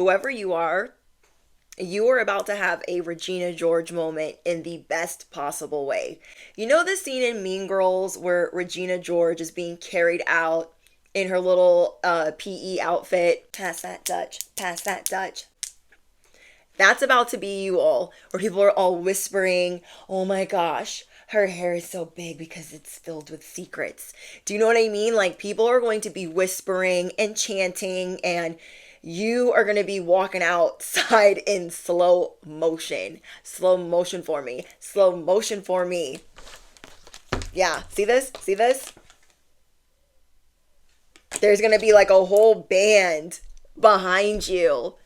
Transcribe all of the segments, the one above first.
Whoever you are about to have a Regina George moment in the best possible way. You know the scene in Mean Girls where Regina George is being carried out in her little PE outfit? Pass that Dutch, pass that Dutch. That's about to be you all, where people are all whispering, oh my gosh, her hair is so big because it's filled with secrets. Do you know what I mean? Like, people are going to be whispering and chanting, and you are going to be walking outside in slow motion. Slow motion for me. Slow motion for me. Yeah, see this? See this? There's going to be like a whole band behind you.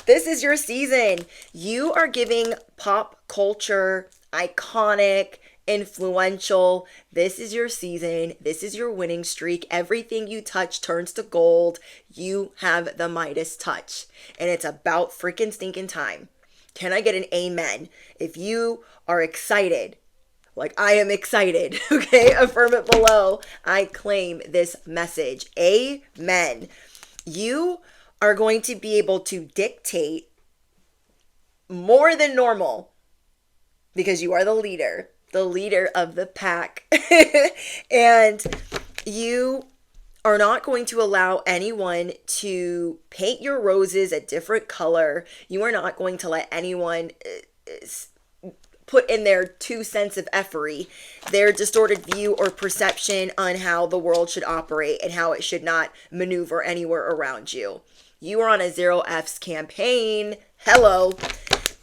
This is your season. You are giving pop culture, iconic, influential. This is your season. This is your winning streak. Everything you touch turns to gold. You have the Midas touch. And it's about freaking stinking time. Can I get an amen? If you are excited, like I am excited, okay? Affirm it below. I claim this message. Amen. You are going to be able to dictate more than normal because you are the leader of the pack. And you are not going to allow anyone to paint your roses a different color. You are not going to let anyone put in their 2 cents of effery, their distorted view or perception on how the world should operate and how it should not maneuver anywhere around you. You are on a Zero F's campaign. Hello.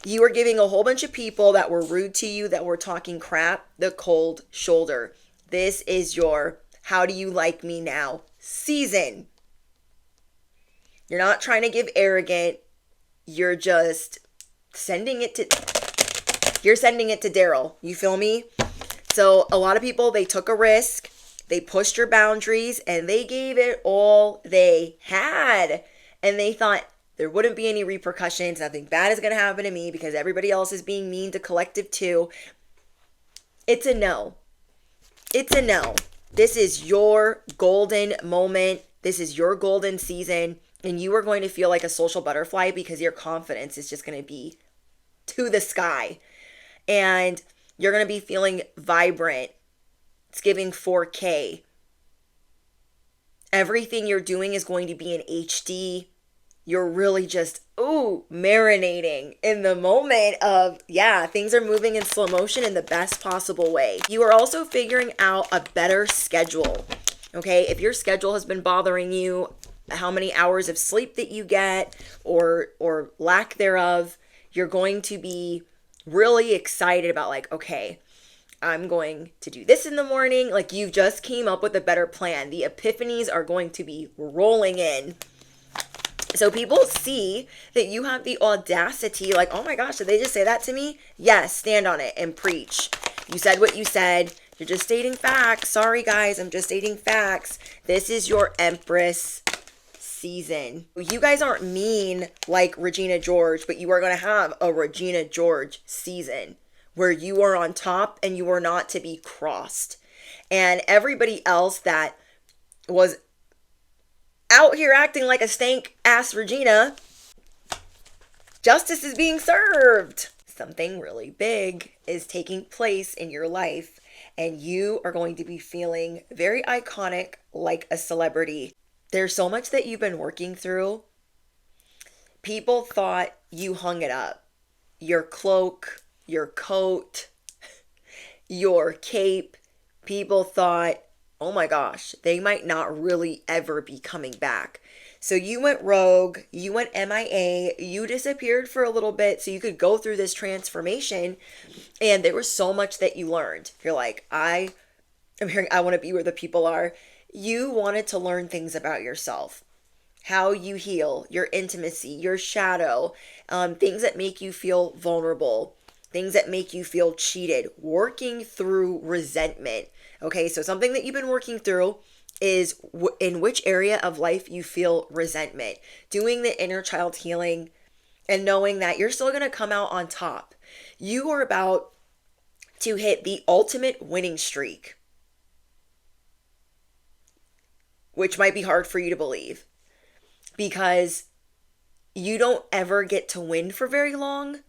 You are giving a whole bunch of people that were rude to you, that were talking crap, the cold shoulder. This is your how do you like me now season. You're not trying to give arrogant. You're just sending it to Daryl. You feel me? So a lot of people, they took a risk. They pushed your boundaries and they gave it all they had. And they thought there wouldn't be any repercussions. Nothing bad is going to happen to me because everybody else is being mean to collective too. It's a no. It's a no. This is your golden moment. This is your golden season. And you are going to feel like a social butterfly because your confidence is just going to be to the sky. And you're going to be feeling vibrant. It's giving 4K. Everything you're doing is going to be in HD. You're really just, marinating in the moment of, things are moving in slow motion in the best possible way. You are also figuring out a better schedule. Okay, if your schedule has been bothering you, how many hours of sleep that you get or lack thereof, you're going to be really excited about like, okay, I'm going to do this in the morning. Like, you just came up with a better plan. The epiphanies are going to be rolling in. So people see that you have the audacity, like, oh my gosh, did they just say that to me? Yes, stand on it and preach. You said what you said. You're just stating facts. Sorry, guys, I'm just stating facts. This is your Empress season. You guys aren't mean like Regina George, but you are going to have a Regina George season where you are on top and you are not to be crossed. And everybody else that was out here acting like a stank ass Regina, justice is being served. Something really big is taking place in your life and you are going to be feeling very iconic, like a celebrity. There's so much that you've been working through. People thought you hung it up. Your cloak, your coat, your cape. People thought, oh my gosh, they might not really ever be coming back. So you went rogue, you went MIA, you disappeared for a little bit so you could go through this transformation. And there was so much that you learned. You're like, I'm hearing, I want to be where the people are. You wanted to learn things about yourself, how you heal, your intimacy, your shadow, things that make you feel vulnerable, things that make you feel cheated, working through resentment. Okay, so something that you've been working through is in which area of life you feel resentment, doing the inner child healing and knowing that you're still going to come out on top. You are about to hit the ultimate winning streak, which might be hard for you to believe because you don't ever get to win for very long.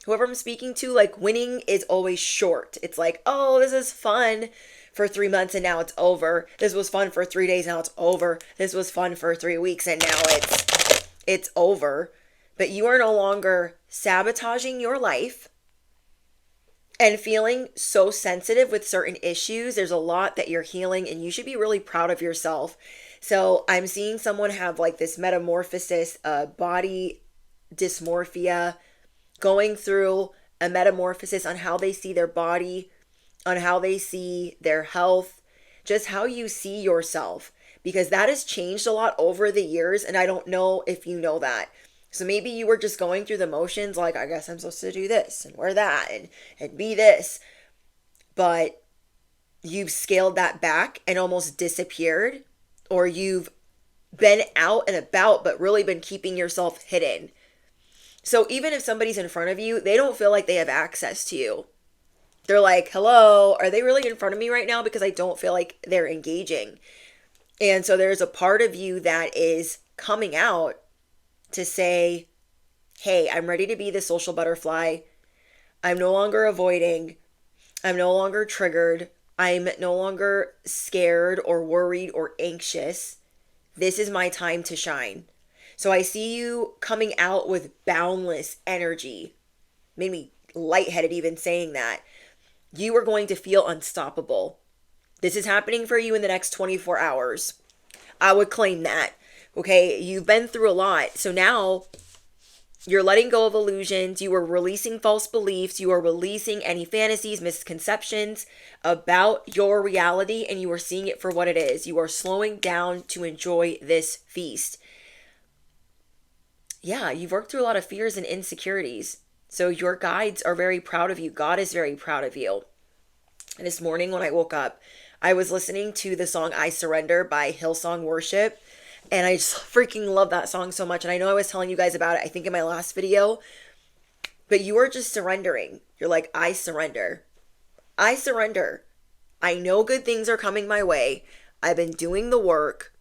Whoever I'm speaking to, like, winning is always short. It's like, oh, this is fun for 3 months and now it's over. This was fun for 3 days, now it's over. This was fun for 3 weeks and now it's over. But you are no longer sabotaging your life and feeling so sensitive with certain issues. There's a lot that you're healing and you should be really proud of yourself. So I'm seeing someone have like this metamorphosis, body dysmorphia, going through a metamorphosis on how they see their body, on how they see their health, just how you see yourself, because that has changed a lot over the years. And I don't know if you know that. So maybe you were just going through the motions, like, I guess I'm supposed to do this and wear that and be this. But you've scaled that back and almost disappeared, or you've been out and about, but really been keeping yourself hidden. So even if somebody's in front of you, they don't feel like they have access to you. They're like, hello, are they really in front of me right now? Because I don't feel like they're engaging. And so there's a part of you that is coming out to say, hey, I'm ready to be the social butterfly. I'm no longer avoiding. I'm no longer triggered. I'm no longer scared or worried or anxious. This is my time to shine. So I see you coming out with boundless energy. Made me lightheaded even saying that. You are going to feel unstoppable. This is happening for you in the next 24 hours. I would claim that. Okay, you've been through a lot. So now you're letting go of illusions. You are releasing false beliefs. You are releasing any fantasies, misconceptions about your reality, and you are seeing it for what it is. You are slowing down to enjoy this feast. Yeah, you've worked through a lot of fears and insecurities. So your guides are very proud of you. God is very proud of you. And this morning when I woke up, I was listening to the song I Surrender by Hillsong Worship. And I just freaking love that song so much. And I know I was telling you guys about it, I think in my last video. But you are just surrendering. You're like, I surrender. I surrender. I know good things are coming my way. I've been doing the work.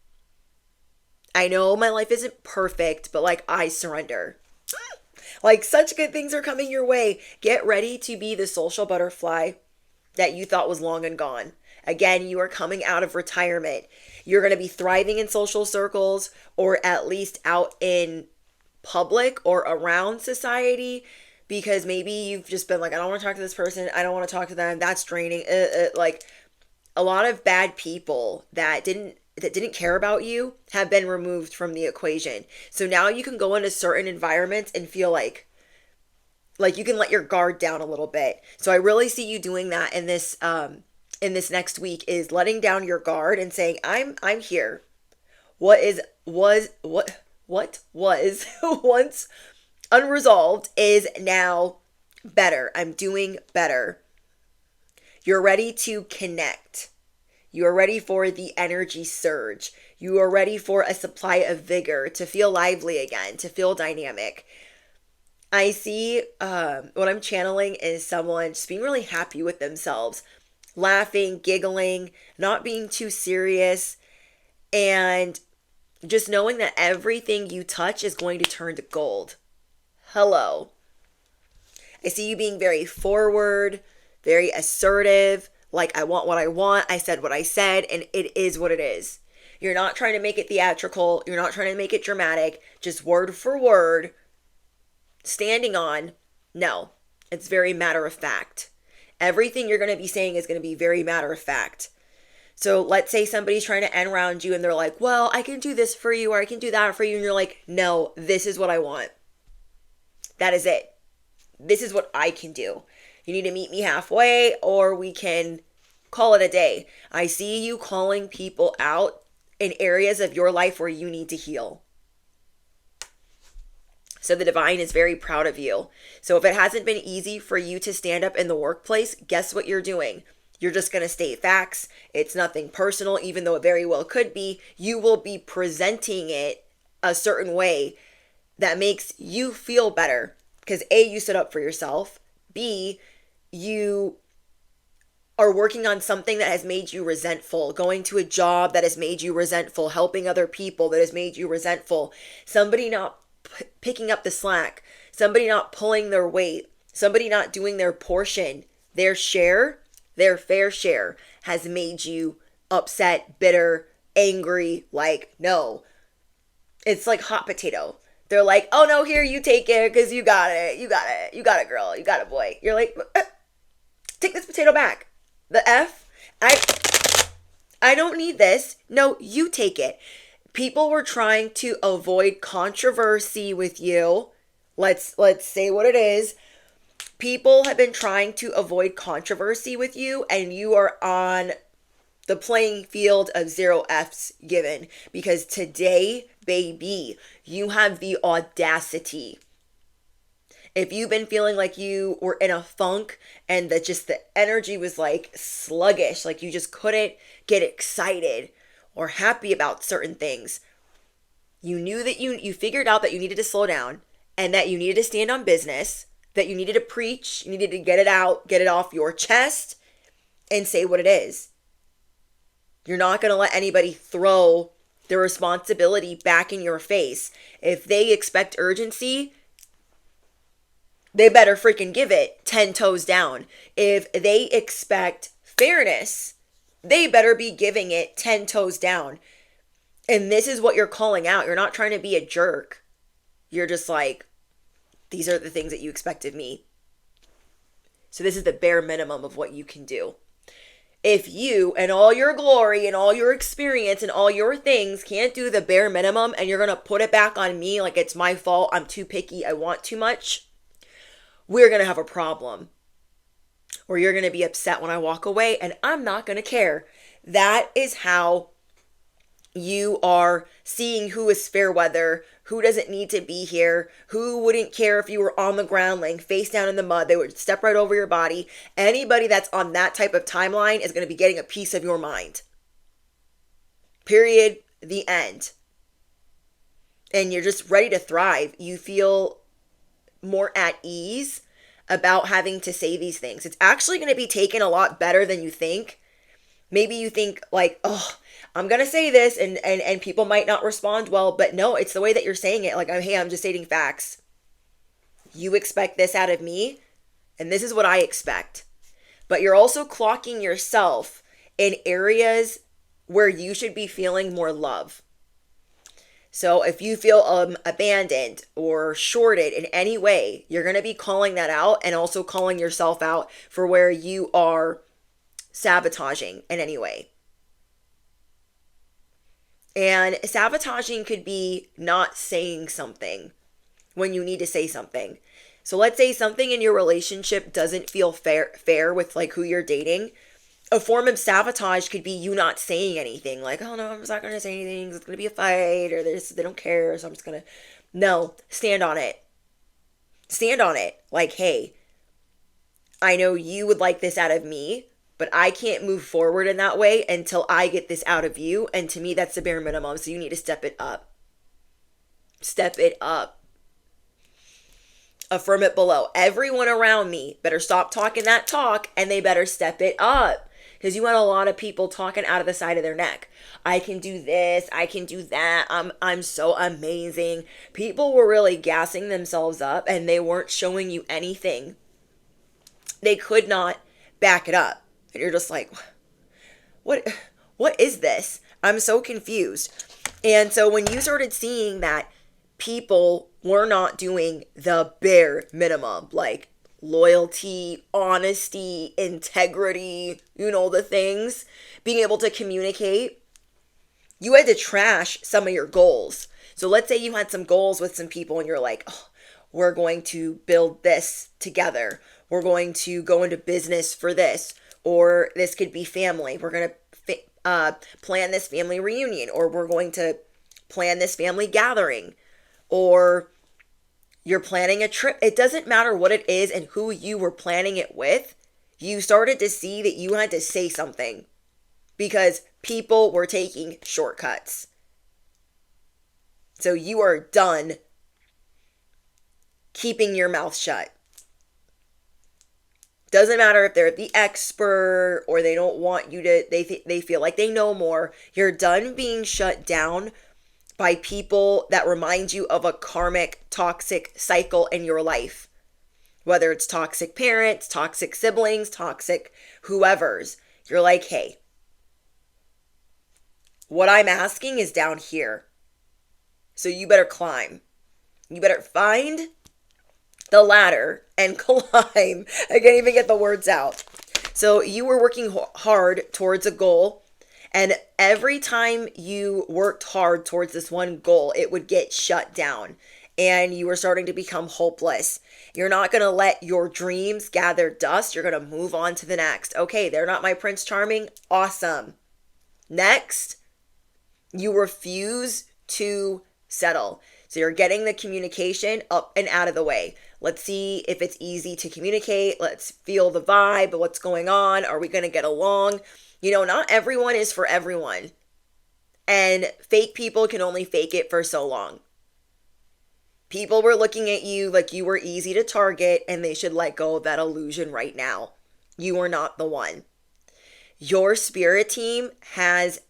I know my life isn't perfect, but like, I surrender. Like, such good things are coming your way. Get ready to be the social butterfly that you thought was long and gone. Again, you are coming out of retirement. You're going to be thriving in social circles, or at least out in public or around society, because maybe you've just been like, I don't want to talk to this person. I don't want to talk to them. That's draining. Like, a lot of bad people that didn't care about you have been removed from the equation. So now you can go into certain environments and feel like you can let your guard down a little bit. So I really see you doing that in this next week, is letting down your guard and saying, I'm here. What was once unresolved is now better. I'm doing better. You're ready to connect. You are ready for the energy surge. You are ready for a supply of vigor, to feel lively again, to feel dynamic. I see what I'm channeling is someone just being really happy with themselves, laughing, giggling, not being too serious, and just knowing that everything you touch is going to turn to gold. Hello. I see you being very forward, very assertive, like, I want what I want, I said what I said, and it is what it is. You're not trying to make it theatrical, you're not trying to make it dramatic, just word for word, standing on. No, it's very matter of fact. Everything you're going to be saying is going to be very matter of fact. So let's say somebody's trying to end around you and they're like, well, I can do this for you, or I can do that for you. And you're like, no, this is what I want. That is it. This is what I can do. You need to meet me halfway, or we can call it a day. I see you calling people out in areas of your life where you need to heal. So the divine is very proud of you. So if it hasn't been easy for you to stand up in the workplace, guess what you're doing? You're just going to state facts. It's nothing personal, even though it very well could be. You will be presenting it a certain way that makes you feel better. Because A, you stood up for yourself. B, you are working on something that has made you resentful, going to a job that has made you resentful, helping other people that has made you resentful, somebody not picking up the slack, somebody not pulling their weight, somebody not doing their portion, their share, their fair share has made you upset, bitter, angry. Like, no. It's like hot potato. They're like, oh no, here, you take it because you got it. You got it. You got it, girl. You got it, boy. You're like, take this potato back. The F, I don't need this. No, you take it. People were trying to avoid controversy with you. Let's say what it is. People have been trying to avoid controversy with you, and you are on the playing field of 0 F's given, because today, baby, you have the audacity. If you've been feeling like you were in a funk and that just the energy was like sluggish, like you just couldn't get excited or happy about certain things, you knew that you figured out that you needed to slow down and that you needed to stand on business, that you needed to preach, you needed to get it out, get it off your chest and say what it is. You're not going to let anybody throw the responsibility back in your face. If they expect urgency, they better freaking give it 10 toes down. If they expect fairness, they better be giving it 10 toes down. And this is what you're calling out. You're not trying to be a jerk. You're just like, these are the things that you expect of me. So this is the bare minimum of what you can do. If you and all your glory and all your experience and all your things can't do the bare minimum and you're going to put it back on me like it's my fault, I'm too picky, I want too much, we're going to have a problem. Or you're going to be upset when I walk away and I'm not going to care. That is how you are seeing who is fair weather, who doesn't need to be here, who wouldn't care if you were on the ground laying face down in the mud. They would step right over your body. Anybody that's on that type of timeline is going to be getting a piece of your mind. Period. The end. And you're just ready to thrive. You feel more at ease about having to say these things. It's actually going to be taken a lot better than you think. Maybe you think like, oh, I'm going to say this and people might not respond well, but no, it's the way that you're saying it. Like, hey, I'm just stating facts. You expect this out of me, and this is what I expect. But you're also clocking yourself in areas where you should be feeling more love. So if you feel abandoned or shorted in any way, you're going to be calling that out and also calling yourself out for where you are sabotaging in any way. And sabotaging could be not saying something when you need to say something. So let's say something in your relationship doesn't feel fair with like who you're dating. A form of sabotage could be you not saying anything. Like, oh no, I'm just not going to say anything. It's going to be a fight or they don't care. So I'm just going to, no, stand on it. Stand on it. Like, hey, I know you would like this out of me, but I can't move forward in that way until I get this out of you. And to me, that's the bare minimum. So you need to step it up. Step it up. Affirm it below. Everyone around me better stop talking that talk and they better step it up. Because you want a lot of people talking out of the side of their neck. I can do this. I can do that. I'm so amazing. People were really gassing themselves up and they weren't showing you anything. They could not back it up. And you're just like, what is this? I'm so confused. And so when you started seeing that people were not doing the bare minimum, like loyalty, honesty, integrity, the things, being able to communicate, you had to trash some of your goals. So let's say you had some goals with some people and you're like, oh, we're going to build this together. We're going to go into business for this. Or this could be family. We're going to plan this family reunion. Or we're going to plan this family gathering. Or you're planning a trip. It doesn't matter what it is and who you were planning it with. You started to see that you had to say something. Because people were taking shortcuts. So you are done keeping your mouth shut. Doesn't matter if they're the expert or they don't want you to, they feel like they know more. You're done being shut down by people that remind you of a karmic toxic cycle in your life. Whether it's toxic parents, toxic siblings, toxic whoever's. You're like, hey, what I'm asking is down here. So you better climb. You better find the ladder and climb. I can't even get the words out. So you were working hard towards a goal. And every time you worked hard towards this one goal, it would get shut down. And you were starting to become hopeless. You're not going to let your dreams gather dust. You're going to move on to the next. Okay, they're not my Prince Charming. Awesome. Next, you refuse to settle. So you're getting the communication up and out of the way. Let's see if it's easy to communicate. Let's feel the vibe. What's going on? Are we going to get along? You know, not everyone is for everyone. And fake people can only fake it for so long. People were looking at you like you were easy to target, and they should let go of that illusion right now. You are not the one. Your spirit team has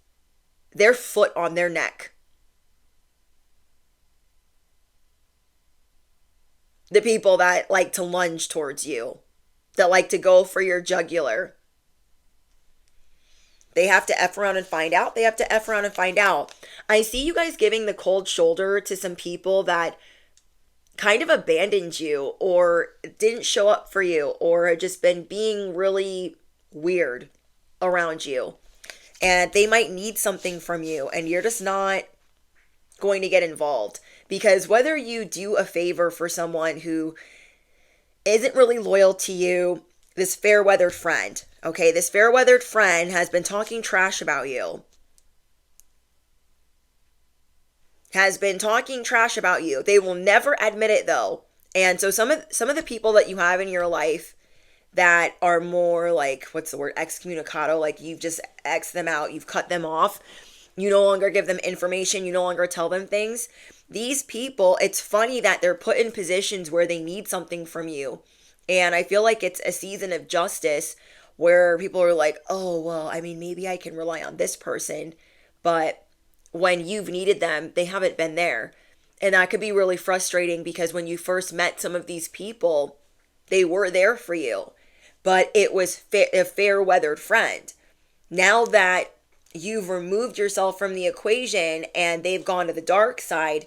their foot on their neck. The people that like to lunge towards you, that like to go for your jugular. They have to F around and find out. They have to F around and find out. I see you guys giving the cold shoulder to some people that kind of abandoned you or didn't show up for you or had just been being really weird around you. And they might need something from you and you're just not going to get involved. Because whether you do a favor for someone who isn't really loyal to you, this fair-weathered friend, okay, this fair-weathered friend has been talking trash about you. Has been talking trash about you. They will never admit it though. And so some of the people that you have in your life that are more like, what's the word, excommunicado, like you've just X'd them out, you've cut them off. You no longer give them information, you no longer tell them things. These people, it's funny that they're put in positions where they need something from you. And I feel like it's a season of justice where people are like, oh, well, I mean, maybe I can rely on this person, but when you've needed them, they haven't been there. And that could be really frustrating because when you first met some of these people, they were there for you, but it was a fair-weathered friend. Now that you've removed yourself from the equation and they've gone to the dark side,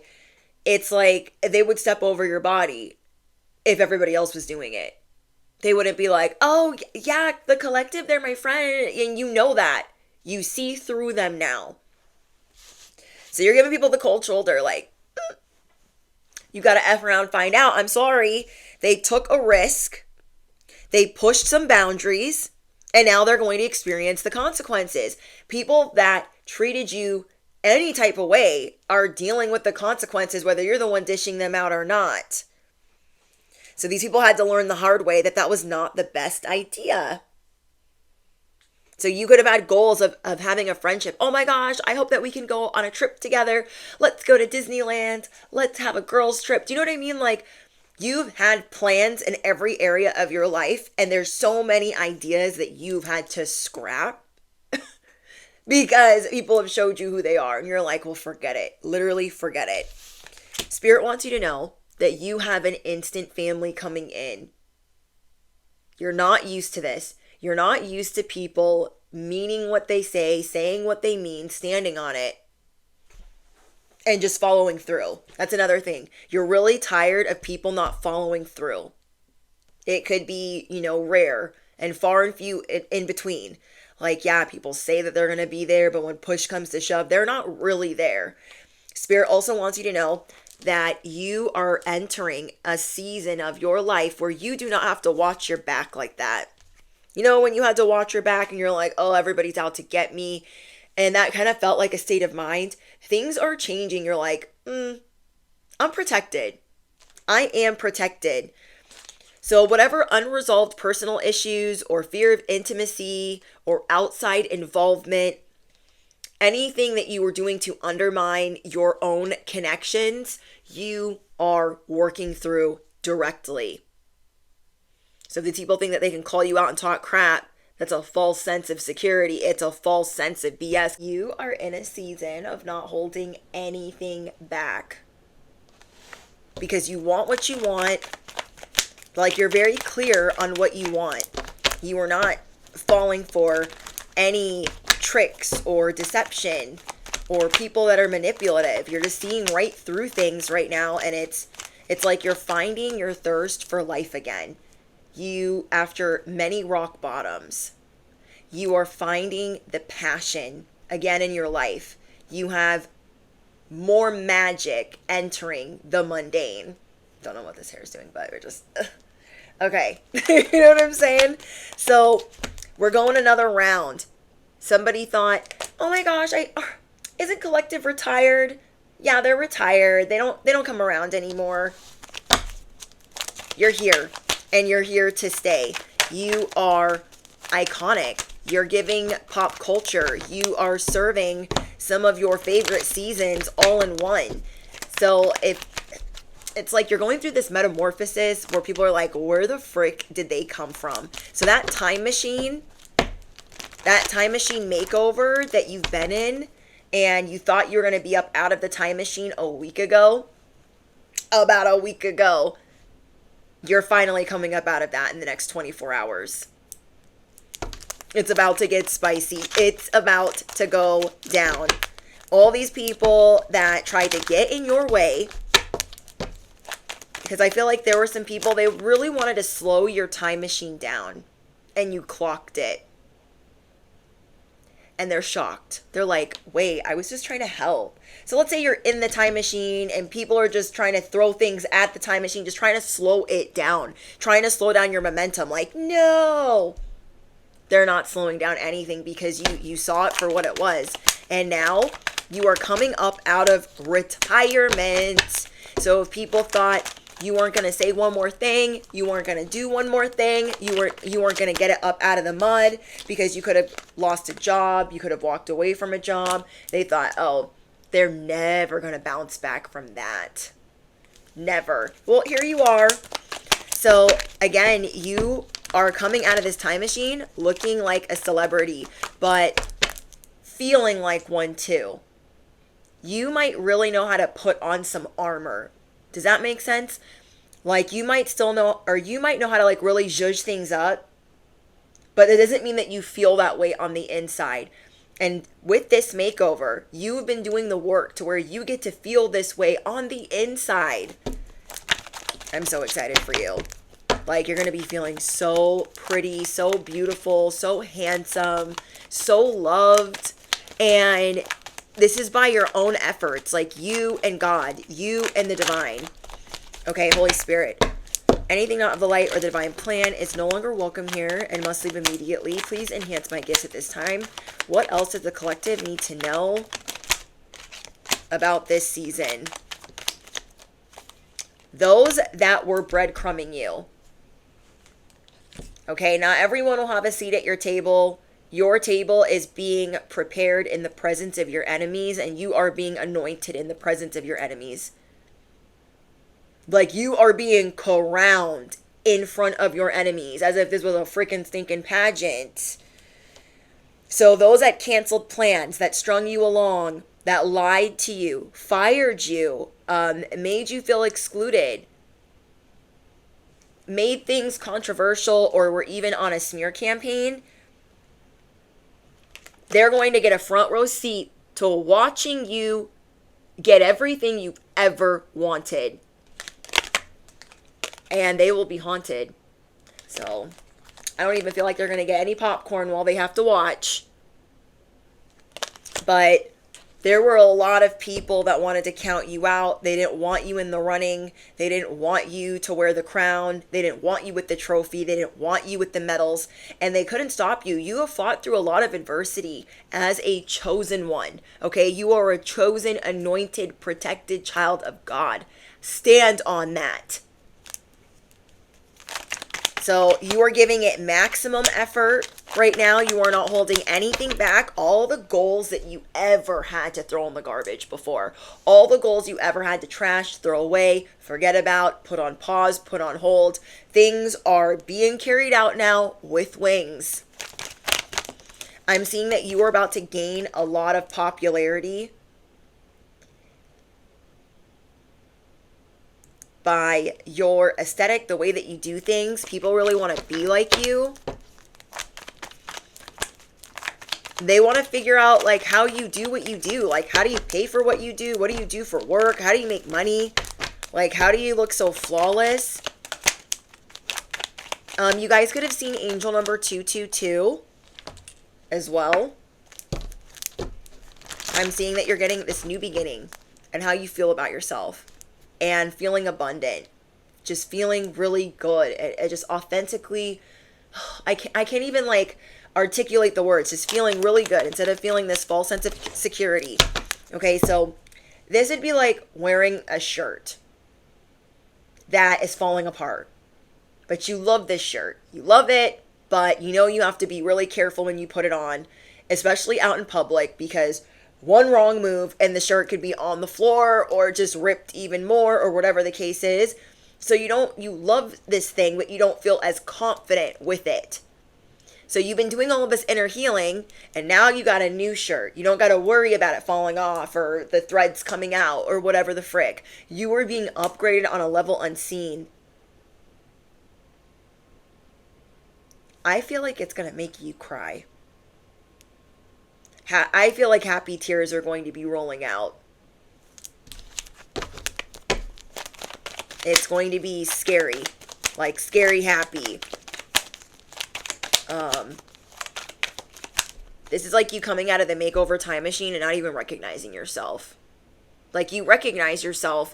it's like they would step over your body if everybody else was doing it. They wouldn't be like, oh, yeah, the collective, they're my friend. And you know that. You see through them now. So you're giving people the cold shoulder, like, you got to F around, find out. I'm sorry. They took a risk. They pushed some boundaries. And now they're going to experience the consequences. People that treated you any type of way are dealing with the consequences, whether you're the one dishing them out or not. So these people had to learn the hard way that that was not the best idea. So you could have had goals of having a friendship. Oh my gosh, I hope that we can go on a trip together. Let's go to Disneyland. Let's have a girls' trip. Do you know what I mean? Like, you've had plans in every area of your life, and there's so many ideas that you've had to scrap because people have showed you who they are. And you're like, well, forget it. Literally forget it. Spirit wants you to know that you have an instant family coming in. You're not used to this. You're not used to people meaning what they say, saying what they mean, standing on it, and just following through. That's another thing. You're really tired of people not following through. It could be, rare and far and few in between. Like, yeah, people say that they're going to be there, but when push comes to shove, they're not really there. Spirit also wants you to know that you are entering a season of your life where you do not have to watch your back like that. You know, when you had to watch your back and you're like, oh, everybody's out to get me. And that kind of felt like a state of mind. Things are changing. You're like, I'm protected. I am protected. So whatever unresolved personal issues or fear of intimacy or outside involvement, anything that you were doing to undermine your own connections, you are working through directly. So if these people think that they can call you out and talk crap, That's a false sense of security. It's a false sense of BS. You are in a season of not holding anything back because you want what you want. Like, you're very clear on what you want. You are not falling for any tricks or deception or people that are manipulative. You're just seeing right through things right now, and it's like you're finding your thirst for life again. You, after many rock bottoms, you are finding the passion again in your life. You have more magic entering the mundane. Don't know what this hair is doing, but we're just okay. You know what I'm saying? So we're going another round. Somebody thought, oh my gosh, isn't Collective retired? Yeah, they're retired. They don't come around anymore. You're here, and you're here to stay. You are iconic. You're giving pop culture. You are serving some of your favorite seasons all in one. So if it's like you're going through this metamorphosis where people are like, where the frick did they come from? So that time machine makeover that you've been in, and you thought you were going to be up out of the time machine about a week ago, you're finally coming up out of that in the next 24 hours. It's about to get spicy. It's about to go down. All these people that tried to get in your way, because I feel like there were some people, they really wanted to slow your time machine down, and you clocked it. And they're shocked. They're like, wait, I was just trying to help. So let's say you're in the time machine and people are just trying to throw things at the time machine, just trying to slow it down, trying to slow down your momentum. Like, no, they're not slowing down anything because you saw it for what it was. And now you are coming up out of retirement. So if people thought you weren't going to say one more thing, you weren't going to do one more thing, you weren't going to get it up out of the mud because you could have lost a job, you could have walked away from a job, they thought, oh, they're never going to bounce back from that. Never. Well, here you are. So again, you are coming out of this time machine looking like a celebrity, but feeling like one too. You might really know how to put on some armor. Does that make sense? Like, you might still know, or you might know how to like really zhuzh things up, but it doesn't mean that you feel that way on the inside. And with this makeover, you've been doing the work to where you get to feel this way on the inside. I'm so excited for you. Like, you're going to be feeling so pretty, so beautiful, so handsome, so loved. And this is by your own efforts, like you and God, you and the divine. Okay, Holy Spirit, anything not of the light or the divine plan is no longer welcome here and must leave immediately. Please enhance my gifts at this time. What else does the collective need to know about this season? Those that were breadcrumbing you. Okay, not everyone will have a seat at your table. Your table is being prepared in the presence of your enemies, and you are being anointed in the presence of your enemies. Like, you are being crowned in front of your enemies, as if this was a freaking stinking pageant. So those that canceled plans, that strung you along, that lied to you, fired you, made you feel excluded, made things controversial, or were even on a smear campaign, they're going to get a front row seat to watching you get everything you've ever wanted. And they will be haunted. So I don't even feel like they're going to get any popcorn while they have to watch. But there were a lot of people that wanted to count you out. They didn't want you in the running. They didn't want you to wear the crown. They didn't want you with the trophy. They didn't want you with the medals. And they couldn't stop you. You have fought through a lot of adversity as a chosen one. Okay? You are a chosen, anointed, protected child of God. Stand on that. So you are giving it maximum effort right now. You are not holding anything back. All the goals that you ever had to throw in the garbage before, all the goals you ever had to trash, throw away, forget about, put on pause, put on hold, things are being carried out now with wings. I'm seeing that you are about to gain a lot of popularity by your aesthetic, the way that you do things. People really want to be like you. They want to figure out like how you do what you do. Like, how do you pay for what you do? What do you do for work? How do you make money? Like, how do you look so flawless? You guys could have seen angel number 222 as well. I'm seeing that you're getting this new beginning and how you feel about yourself and feeling abundant, just feeling really good and just authentically, I can't even like articulate the words, just feeling really good instead of feeling this false sense of security. Okay, so this would be like wearing a shirt that is falling apart, but you love this shirt. You love it, but you know you have to be really careful when you put it on, especially out in public, because one wrong move and the shirt could be on the floor or just ripped even more or whatever the case is. So you love this thing, but you don't feel as confident with it. So you've been doing all of this inner healing, and now you got a new shirt. You don't got to worry about it falling off or the threads coming out or whatever the frick. You are being upgraded on a level unseen. I feel like it's going to make you cry. I feel like happy tears are going to be rolling out. It's going to be scary. Like scary happy. This is like you coming out of the makeover time machine and not even recognizing yourself. Like you recognize yourself.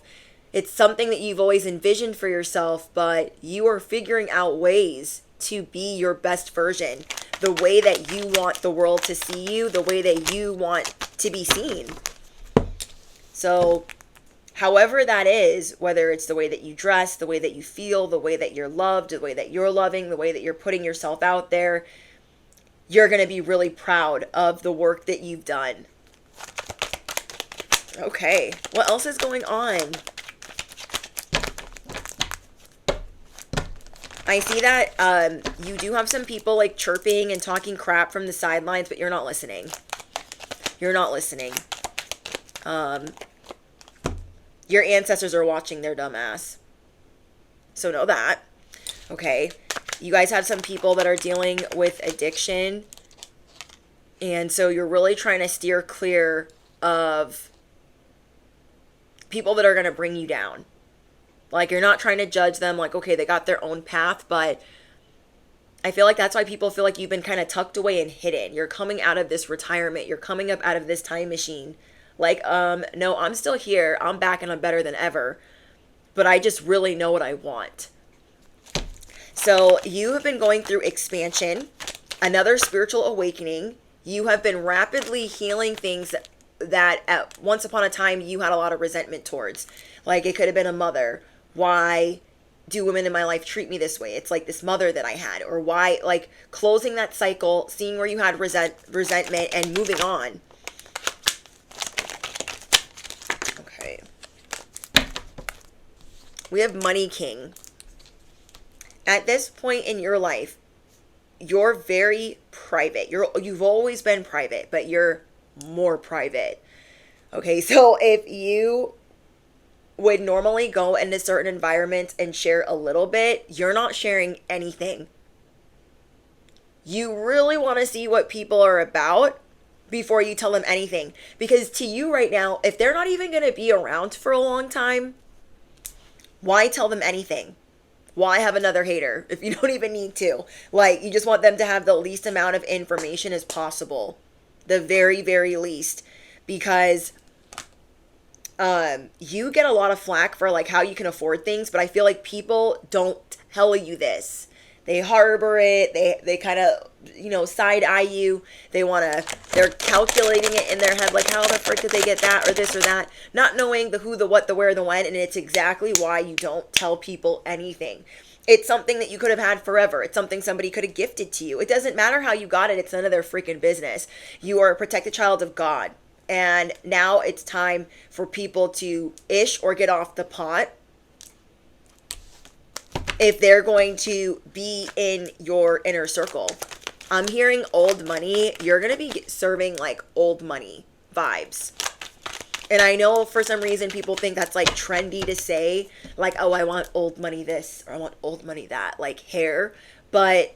It's something that you've always envisioned for yourself, but you are figuring out ways to be your best version. The way that you want the world to see you, the way that you want to be seen. So, however that is, whether it's the way that you dress, the way that you feel, the way that you're loved, the way that you're loving, the way that you're putting yourself out there, you're going to be really proud of the work that you've done. Okay, what else is going on? I see that you do have some people like chirping and talking crap from the sidelines, but you're not listening. You're not listening. Your ancestors are watching their dumb ass. So know that. Okay. You guys have some people that are dealing with addiction. And so you're really trying to steer clear of people that are going to bring you down. Like, you're not trying to judge them. Like, okay, they got their own path. But I feel like that's why people feel like you've been kind of tucked away and hidden. You're coming out of this retirement. You're coming up out of this time machine. Like, no, I'm still here. I'm back and I'm better than ever. But I just really know what I want. So you have been going through expansion, another spiritual awakening. You have been rapidly healing things that at once upon a time you had a lot of resentment towards. Like, it could have been a mother. Why do women in my life treat me this way? It's like this mother that I had. Or why, like, closing that cycle, seeing where you had resentment and moving on. Okay. We have Money King. At this point in your life, you're very private. You've always been private, but you're more private. Okay, so if you would normally go into certain environments and share a little bit, you're not sharing anything. You really want to see what people are about before you tell them anything. Because to you right now, if they're not even going to be around for a long time, why tell them anything? Why have another hater if you don't even need to? Like, you just want them to have the least amount of information as possible. The very, very least. Because you get a lot of flack for like how you can afford things, but I feel like people don't tell you this. They harbor it. They kind of, side eye you. They're calculating it in their head, like, how the frick did they get that or this or that? Not knowing the who, the what, the where, the when, and it's exactly why you don't tell people anything. It's something that you could have had forever. It's something somebody could have gifted to you. It doesn't matter how you got it. It's none of their freaking business. You are a protected child of God. And now it's time for people to ish or get off the pot if they're going to be in your inner circle. I'm hearing old money. You're going to be serving like old money vibes. And I know for some reason people think that's like trendy to say, like, oh, I want old money this, or I want old money that, like hair. But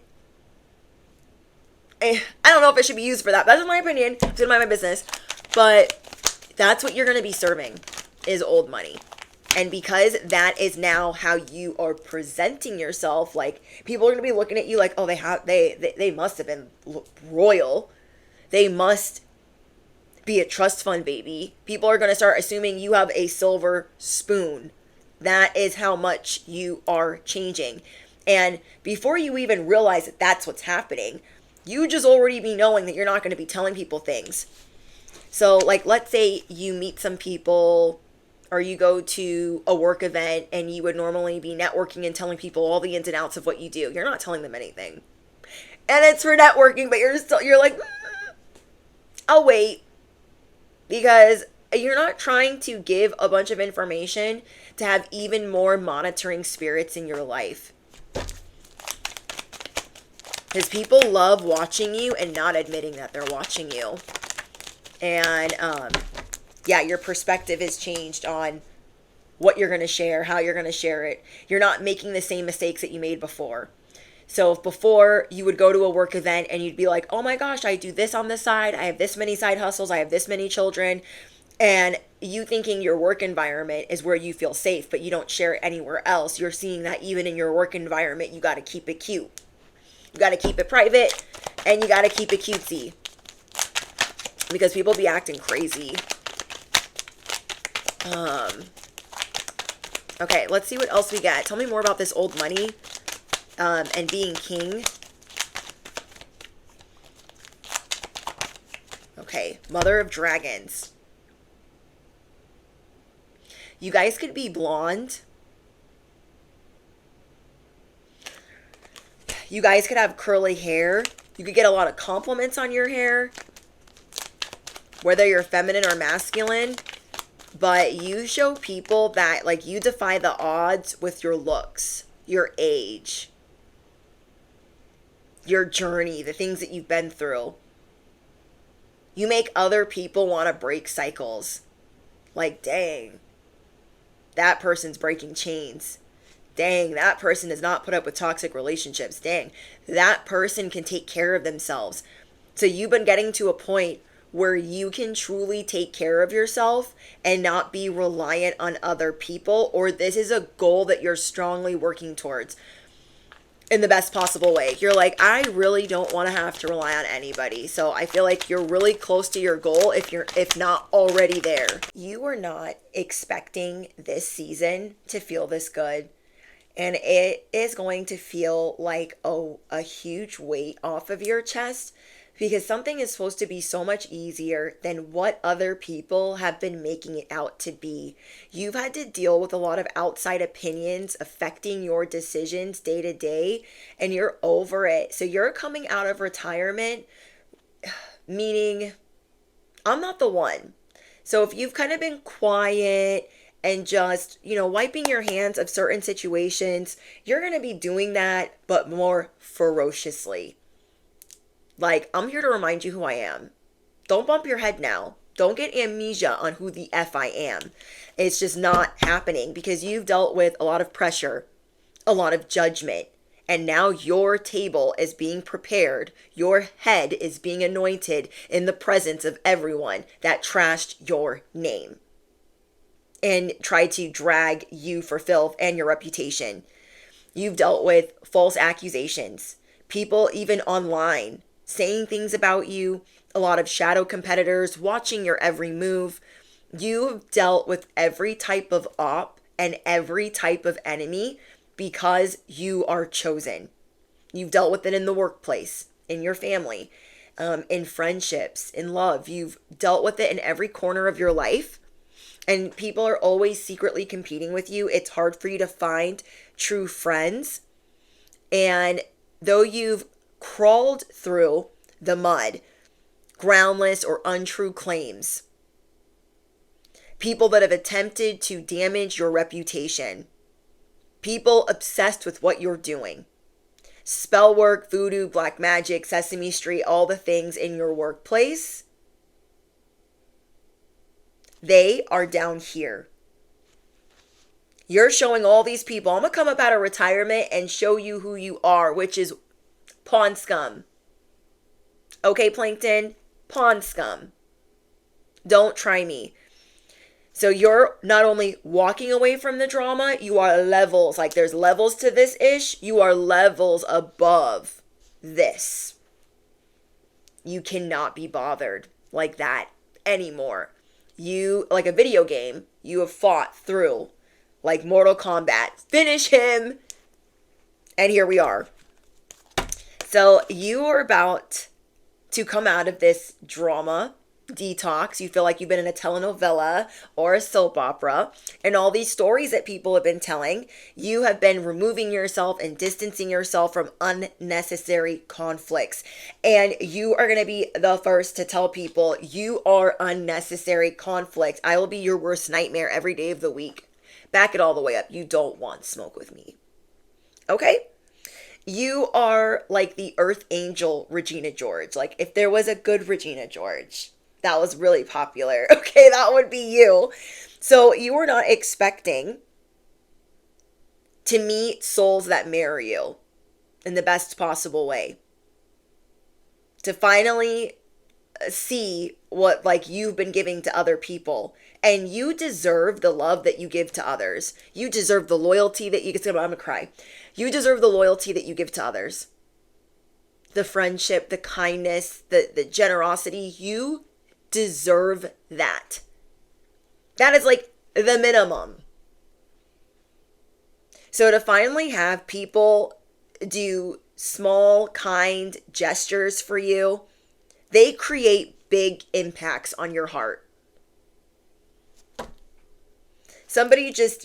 I don't know if it should be used for that. That's my opinion. It's in my business. But that's what you're going to be serving, is old money. And because that is now how you are presenting yourself, like, people are going to be looking at you like, oh, they must have been royal. They must be a trust fund baby. People are going to start assuming you have a silver spoon. That is how much you are changing. And before you even realize that that's what's happening, you just already be knowing that you're not going to be telling people things. So, like, let's say you meet some people or you go to a work event and you would normally be networking and telling people all the ins and outs of what you do. You're not telling them anything. And it's for networking, but you're like, I'll wait. Because you're not trying to give a bunch of information to have even more monitoring spirits in your life. Because people love watching you and not admitting that they're watching you. And, yeah, your perspective has changed on what you're going to share, how you're going to share it. You're not making the same mistakes that you made before. So if before you would go to a work event and you'd be like, oh my gosh, I do this on the side. I have this many side hustles. I have this many children. And you thinking your work environment is where you feel safe, but you don't share it anywhere else. You're seeing that even in your work environment, you got to keep it cute. You got to keep it private and you got to keep it cutesy. Because people be acting crazy. Okay, let's see what else we got. Tell me more about this old money. And being king. Okay, Mother of Dragons. You guys could be blonde. You guys could have curly hair. You could get a lot of compliments on your hair. Whether you're feminine or masculine. But you show people that, like, you defy the odds with your looks, your age, your journey, the things that you've been through. You make other people want to break cycles. Like, dang, that person's breaking chains. Dang, that person does not put up with toxic relationships. Dang, that person can take care of themselves. So you've been getting to a point where you can truly take care of yourself and not be reliant on other people, or this is a goal that you're strongly working towards in the best possible way. You're like, I really don't want to have to rely on anybody. So I feel like you're really close to your goal if not already there. You are not expecting this season to feel this good. And it is going to feel like a huge weight off of your chest, because something is supposed to be so much easier than what other people have been making it out to be. You've had to deal with a lot of outside opinions affecting your decisions day to day, and you're over it. So you're coming out of retirement, meaning I'm not the one. So if you've kind of been quiet and just, wiping your hands of certain situations, you're going to be doing that, but more ferociously. Like, I'm here to remind you who I am. Don't bump your head now. Don't get amnesia on who the F I am. It's just not happening because you've dealt with a lot of pressure, a lot of judgment, and now your table is being prepared. Your head is being anointed in the presence of everyone that trashed your name and tried to drag you for filth and your reputation. You've dealt with false accusations, people even online saying things about you, a lot of shadow competitors watching your every move. You've dealt with every type of op and every type of enemy because you are chosen. You've dealt with it in the workplace, in your family, in friendships, in love. You've dealt with it in every corner of your life. And people are always secretly competing with you. It's hard for you to find true friends. And though you've crawled through the mud, groundless or untrue claims, people that have attempted to damage your reputation, people obsessed with what you're doing, spell work, voodoo, black magic, Sesame Street, all the things in your workplace, they are down here. You're showing all these people, I'm going to come up out of retirement and show you who you are, which is pond scum. Okay, Plankton? Pond scum. Don't try me. So you're not only walking away from the drama, you are levels. Like there's levels to this ish. You are levels above this. You cannot be bothered like that anymore. You, like a video game, you have fought through. Like Mortal Kombat. Finish him! And here we are. So you are about to come out of this drama detox. You feel like you've been in a telenovela or a soap opera, and all these stories that people have been telling, you have been removing yourself and distancing yourself from unnecessary conflicts. And you are going to be the first to tell people you are unnecessary conflict. I will be your worst nightmare every day of the week. Back it all the way up. You don't want smoke with me. Okay? You are like the Earth Angel Regina George. Like if there was a good Regina George that was really popular, okay, that would be you. So you are not expecting to meet souls that marry you in the best possible way. To finally see what like you've been giving to other people. And you deserve the love that you give to others. You deserve the loyalty that you give. I'm gonna cry. You deserve the loyalty that you give to others. The friendship, the kindness, the generosity. You deserve that. That is like the minimum. So to finally have people do small, kind gestures for you, they create big impacts on your heart. Somebody just,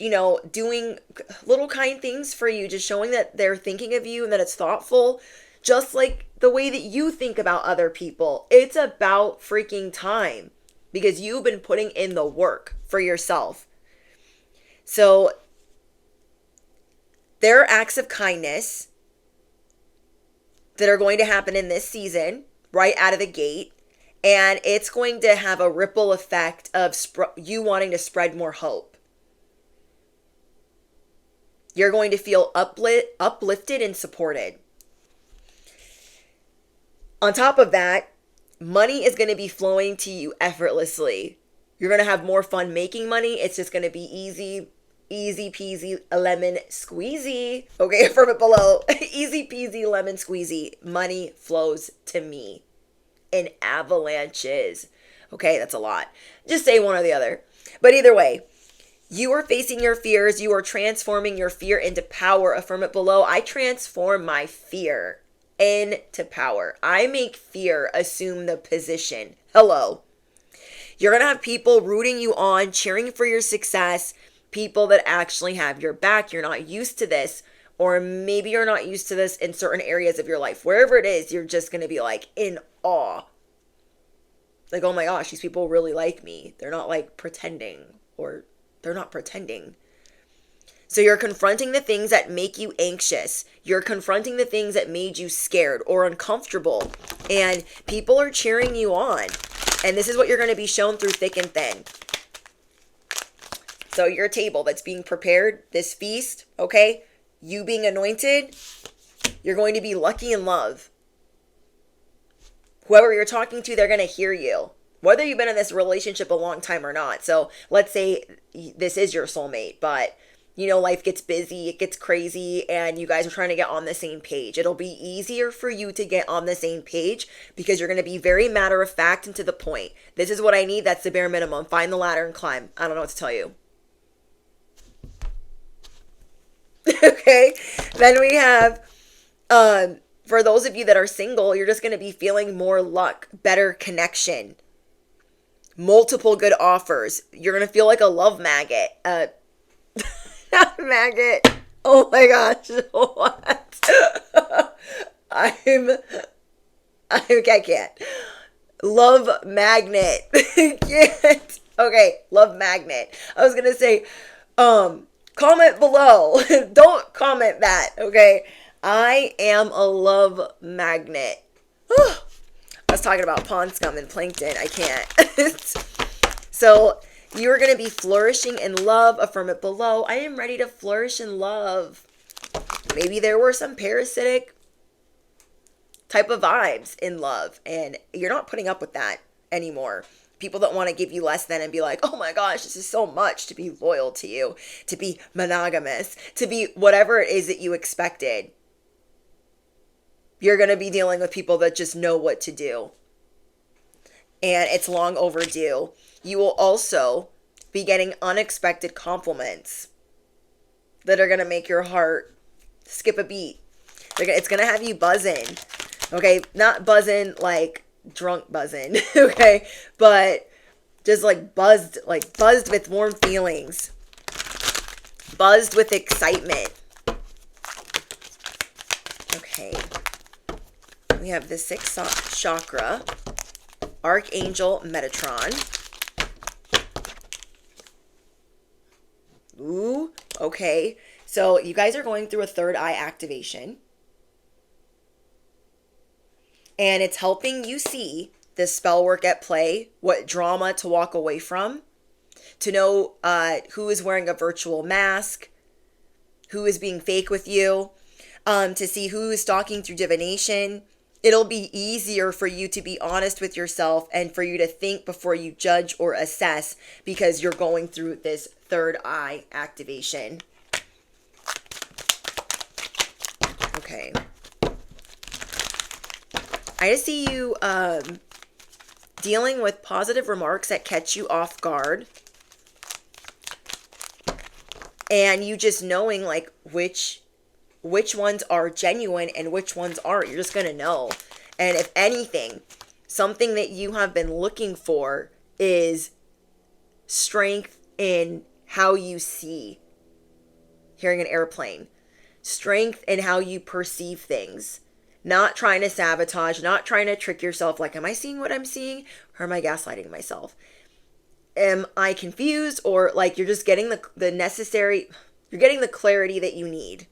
doing little kind things for you, just showing that they're thinking of you and that it's thoughtful, just like the way that you think about other people. It's about freaking time because you've been putting in the work for yourself. So there are acts of kindness that are going to happen in this season right out of the gate. And it's going to have a ripple effect of you wanting to spread more hope. You're going to feel uplifted and supported. On top of that, money is going to be flowing to you effortlessly. You're going to have more fun making money. It's just going to be easy peasy lemon squeezy. Okay, from it below. Easy peasy lemon squeezy. Money flows to me in avalanches. Okay, that's a lot. Just say one or the other. But either way, you are facing your fears. You are transforming your fear into power. Affirm it below. I transform my fear into power. I make fear assume the position. Hello. You're going to have people rooting you on, cheering for your success, people that actually have your back. You're not used to this, or maybe you're not used to this in certain areas of your life. Wherever it is, you're just going to be like in awe. Like, oh my gosh, these people really like me. They're not like pretending, or they're not pretending. So you're confronting the things that make you anxious. You're confronting the things that made you scared or uncomfortable. And people are cheering you on. And this is what you're going to be shown through thick and thin. So your table that's being prepared, this feast, okay? You being anointed, you're going to be lucky in love. Whoever you're talking to, they're going to hear you. Whether you've been in this relationship a long time or not. So let's say this is your soulmate, but life gets busy, it gets crazy, and you guys are trying to get on the same page. It'll be easier for you to get on the same page because you're going to be very matter of fact and to the point. This is what I need. That's the bare minimum. Find the ladder and climb. I don't know what to tell you. Okay. Then we have, for those of you that are single, you're just going to be feeling more luck, better connection, multiple good offers. You're going to feel like a love maggot. Not maggot. Oh my gosh. What? I can't. Love magnet. Can't. Okay. Love magnet. I was going to say, comment below. Don't comment that. Okay. I am a love magnet. I was talking about pond scum and plankton. I can't. So you're going to be flourishing in love. Affirm it below. I am ready to flourish in love. Maybe there were some parasitic type of vibes in love, and you're not putting up with that anymore. People that want to give you less than and be like, oh my gosh, this is so much to be loyal to you, to be monogamous, to be whatever it is that you expected. You're going to be dealing with people that just know what to do. And it's long overdue. You will also be getting unexpected compliments that are going to make your heart skip a beat. It's going to have you buzzing. Okay, not buzzing like drunk buzzing, okay? But just like buzzed with warm feelings. Buzzed with excitement. Okay. We have the sixth chakra, Archangel Metatron. Ooh, okay. So you guys are going through a third eye activation. And it's helping you see the spell work at play, what drama to walk away from, to know who is wearing a virtual mask, who is being fake with you, to see who is stalking through divination. It'll be easier for you to be honest with yourself and for you to think before you judge or assess because you're going through this third eye activation. Okay. I just see you dealing with positive remarks that catch you off guard. And you just knowing like which ones are genuine and which ones aren't. You're just going to know. And if anything, something that you have been looking for is strength in how you see. Hearing an airplane. Strength in how you perceive things. Not trying to sabotage, not trying to trick yourself like, am I seeing what I'm seeing? Or am I gaslighting myself? Am I confused? Or like you're just getting the necessary, you're getting the clarity that you need.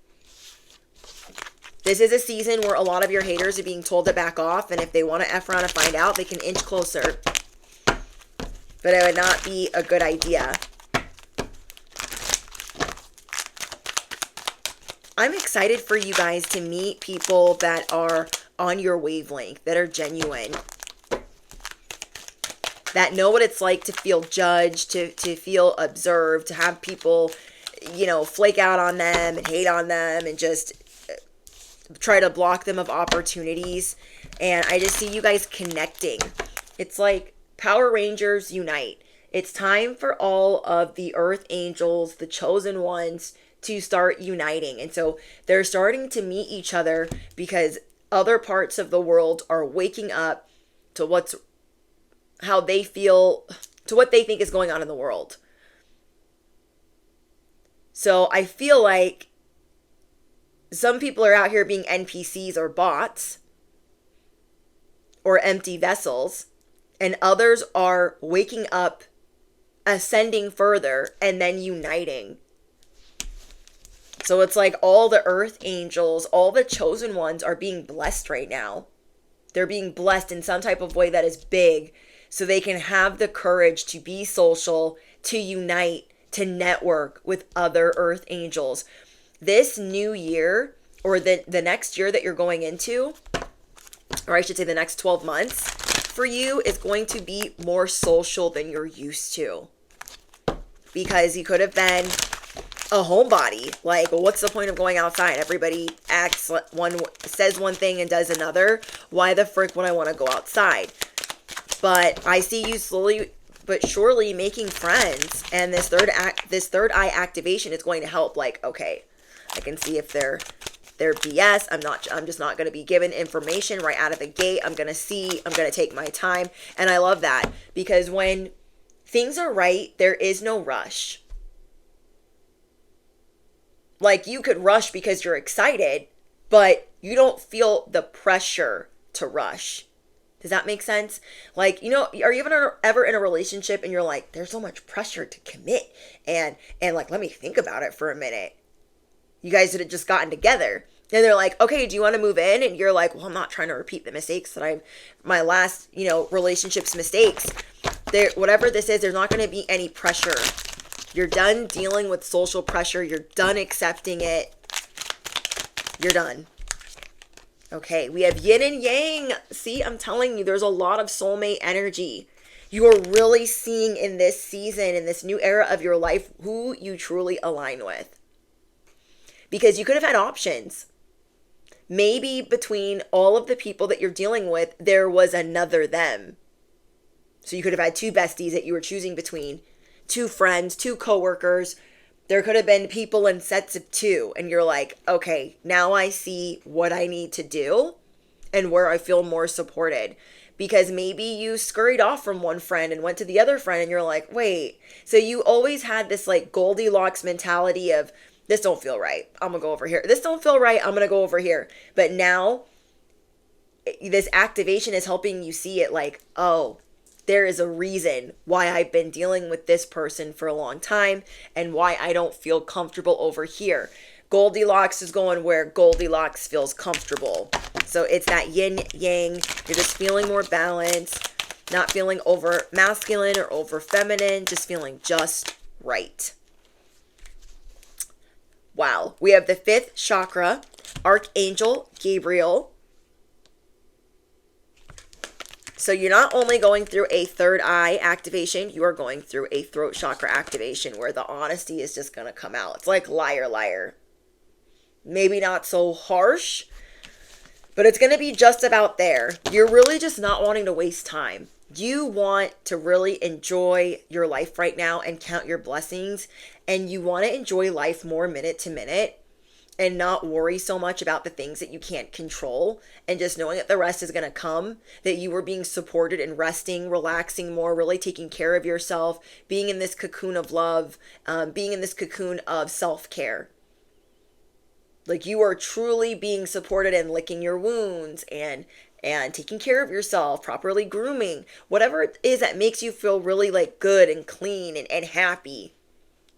This is a season where a lot of your haters are being told to back off, and if they want to F around and find out, they can inch closer. But it would not be a good idea. I'm excited for you guys to meet people that are on your wavelength, that are genuine, that know what it's like to feel judged, to feel observed, to have people, flake out on them and hate on them and just try to block them of opportunities. And I just see you guys connecting. It's like Power Rangers unite. It's time for all of the earth angels, the chosen ones, to start uniting. And so they're starting to meet each other because other parts of the world are waking up to how they feel, to what they think is going on in the world. So I feel like some people are out here being NPCs or bots or empty vessels, and others are waking up, ascending further, and then uniting. So it's like all the earth angels, all the chosen ones are being blessed right now. They're being blessed in some type of way that is big so they can have the courage to be social, to unite, to network with other earth angels. This new year, or the next year that you're going into, or I should say the next 12 months for you, is going to be more social than you're used to. Because you could have been a homebody. Like, well, what's the point of going outside? Everybody says one thing and does another. Why the frick would I want to go outside? But I see you slowly but surely making friends, and this third eye activation is going to help. Like, okay, I can see if they're BS. I'm just not going to be given information right out of the gate. I'm going to take my time. And I love that, because when things are right, there is no rush. Like, you could rush because you're excited, but you don't feel the pressure to rush. Does that make sense? Like, are you ever in a relationship and you're like, there's so much pressure to commit, and like, let me think about it for a minute. You guys had just gotten together And they're like, okay, do you want to move in? And you're like, well, I'm not trying to repeat the mistakes that my last, relationships mistakes. There, whatever this is, there's not going to be any pressure. You're done dealing with social pressure. You're done accepting it. You're done. Okay, we have yin and yang. See, I'm telling you, there's a lot of soulmate energy. You are really seeing in this season, in this new era of your life, who you truly align with. Because you could have had options. Maybe between all of the people that you're dealing with, there was another them. So you could have had two besties that you were choosing between, two friends, two coworkers. There could have been people in sets of two. And you're like, okay, now I see what I need to do and where I feel more supported. Because maybe you scurried off from one friend and went to the other friend and you're like, wait. So you always had this like Goldilocks mentality of, this don't feel right, I'm gonna go over here. This don't feel right, I'm gonna go over here. But now this activation is helping you see it like, oh, there is a reason why I've been dealing with this person for a long time and why I don't feel comfortable over here. Goldilocks is going where Goldilocks feels comfortable. So it's that yin yang. You're just feeling more balanced, not feeling over masculine or over feminine, just feeling just right. Wow. We have the 5th chakra, Archangel Gabriel. So you're not only going through a third eye activation, you are going through a throat chakra activation where the honesty is just going to come out. It's like liar, liar. Maybe not so harsh, but it's going to be just about there. You're really just not wanting to waste time. You want to really enjoy your life right now and count your blessings. And you want to enjoy life more minute to minute and not worry so much about the things that you can't control. And just knowing that the rest is going to come, that you were being supported and resting, relaxing more, really taking care of yourself, being in this cocoon of love, being in this cocoon of self-care. Like you are truly being supported and licking your wounds and taking care of yourself, properly grooming, whatever it is that makes you feel really like good and clean and happy.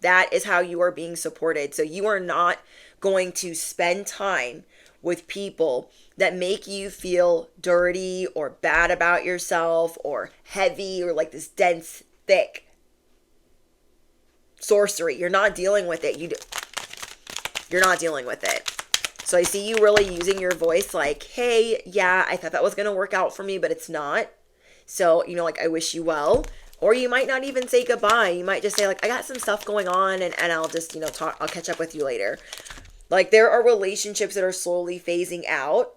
That is how you are being supported. So you are not going to spend time with people that make you feel dirty or bad about yourself or heavy or like this dense, thick sorcery. You're not dealing with it. You're not dealing with it. So I see you really using your voice like, hey, yeah, I thought that was going to work out for me, but it's not. So, like, I wish you well. Or you might not even say goodbye. You might just say, like, I got some stuff going on and I'll just, I'll catch up with you later. Like, there are relationships that are slowly phasing out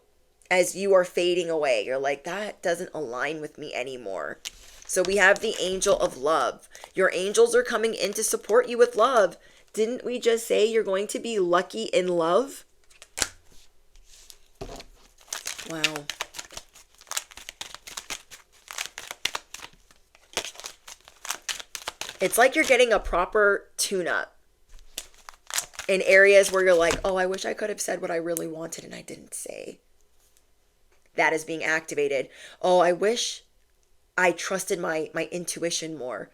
as you are fading away. You're like, that doesn't align with me anymore. So we have the angel of love. Your angels are coming in to support you with love. Didn't we just say you're going to be lucky in love? Wow. It's like you're getting a proper tune-up in areas where you're like, oh, I wish I could have said what I really wanted and I didn't say. That is being activated. Oh, I wish I trusted my intuition more.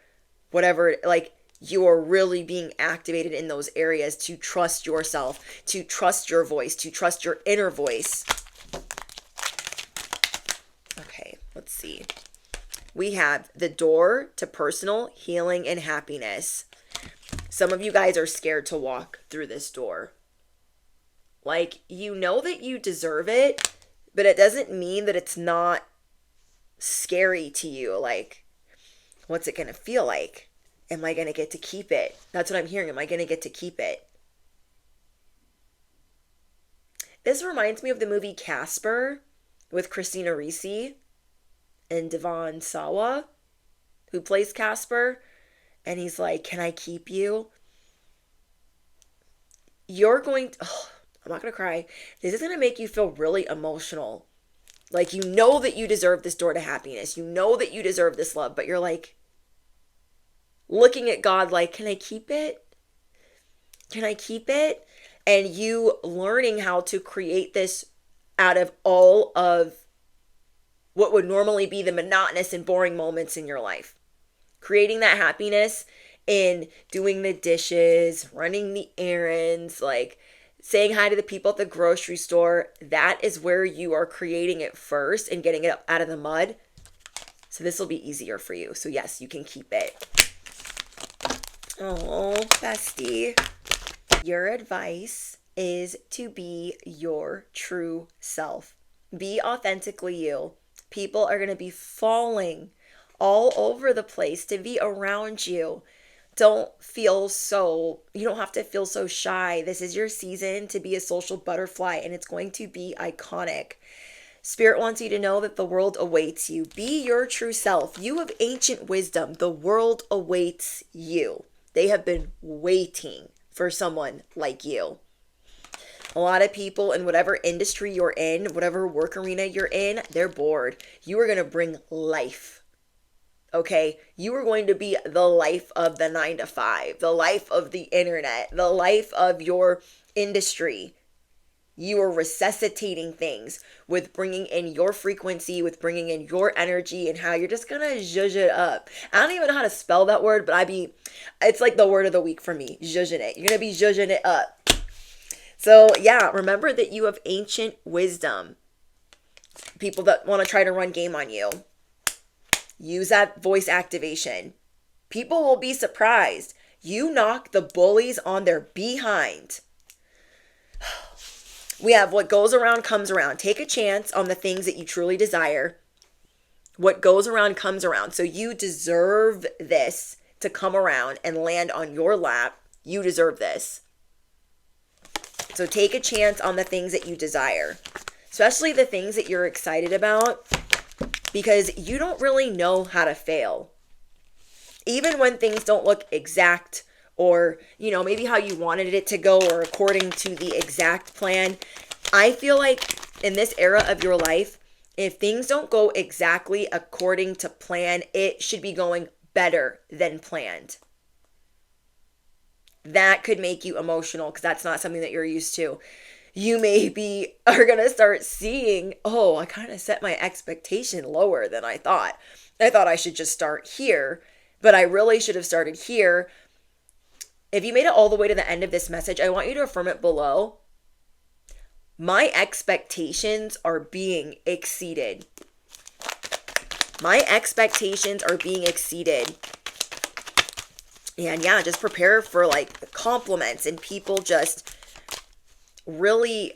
Whatever, like, you are really being activated in those areas to trust yourself, to trust your voice, to trust your inner voice. Okay, let's see. We have the door to personal healing and happiness. Some of you guys are scared to walk through this door. Like, you know that you deserve it, but it doesn't mean that it's not scary to you. Like, what's it going to feel like? Am I going to get to keep it? That's what I'm hearing. Am I going to get to keep it? This reminds me of the movie Casper with Christina Ricci and Devon Sawa, who plays Casper. And he's like, can I keep you? You're going to, I'm not going to cry. This is going to make you feel really emotional. Like, you know that you deserve this door to happiness. You know that you deserve this love, but you're like, looking at God like, can I keep it? Can I keep it? And you learning how to create this out of all of what would normally be the monotonous and boring moments in your life. Creating that happiness in doing the dishes, running the errands, like saying hi to the people at the grocery store, that is where you are creating it first and getting it out of the mud. So this will be easier for you. So yes, you can keep it. Oh, bestie. Your advice is to be your true self. Be authentically you. People are going to be falling all over the place to be around you. You don't have to feel so shy. This is your season to be a social butterfly, and it's going to be iconic. Spirit wants you to know that the world awaits you. Be your true self. You have ancient wisdom. The world awaits you. They have been waiting for someone like you. A lot of people in whatever industry you're in, whatever work arena you're in, they're bored. You are going to bring life. Okay? You are going to be the life of the 9 to 5, the life of the internet, the life of your industry. You are resuscitating things with bringing in your frequency, with bringing in your energy, and how you're just going to zhuzh it up. I don't even know how to spell that word, but it's like the word of the week for me, zhuzhing it. You're going to be zhuzhing it up. So yeah, remember that you have ancient wisdom. People that want to try to run game on you, use that voice activation. People will be surprised. You knock the bullies on their behind. We have what goes around comes around. Take a chance on the things that you truly desire. What goes around comes around. So you deserve this to come around and land on your lap. You deserve this. So take a chance on the things that you desire, especially the things that you're excited about, because you don't really know how to fail. Even when things don't look exact or, maybe how you wanted it to go or according to the exact plan. I feel like in this era of your life, if things don't go exactly according to plan, it should be going better than planned. That could make you emotional because that's not something that you're used to. You maybe are going to start seeing, I kind of set my expectation lower than I thought. I thought I should just start here, but I really should have started here. If you made it all the way to the end of this message, I want you to affirm it below. My expectations are being exceeded. My expectations are being exceeded. And yeah, just prepare for compliments and people just really